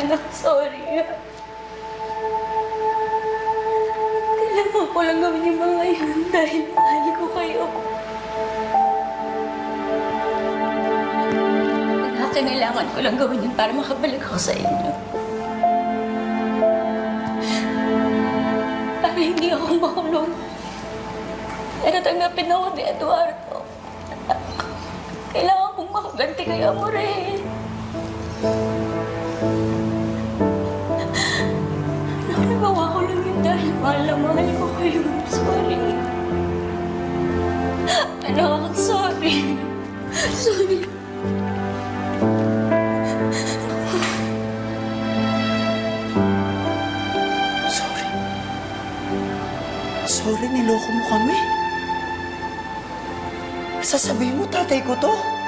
Anak, sorry. Kailangan ko lang gawin yung mga yun dahil mahal ko kayo. Anak, kailangan ko lang gawin yun para makabalik ako sa inyo. Para hindi ako makulong. Pero tanggapin ako ni Eduardo. Kailangan kong makaganti kay Amore. Nagawa ko lang yun dahil mahal na mahal ko kayo. Sorry. Anak, sorry. Sorry. Sorry. Sorry, niloko mo kami. Sasabihin mo, tatay ko to?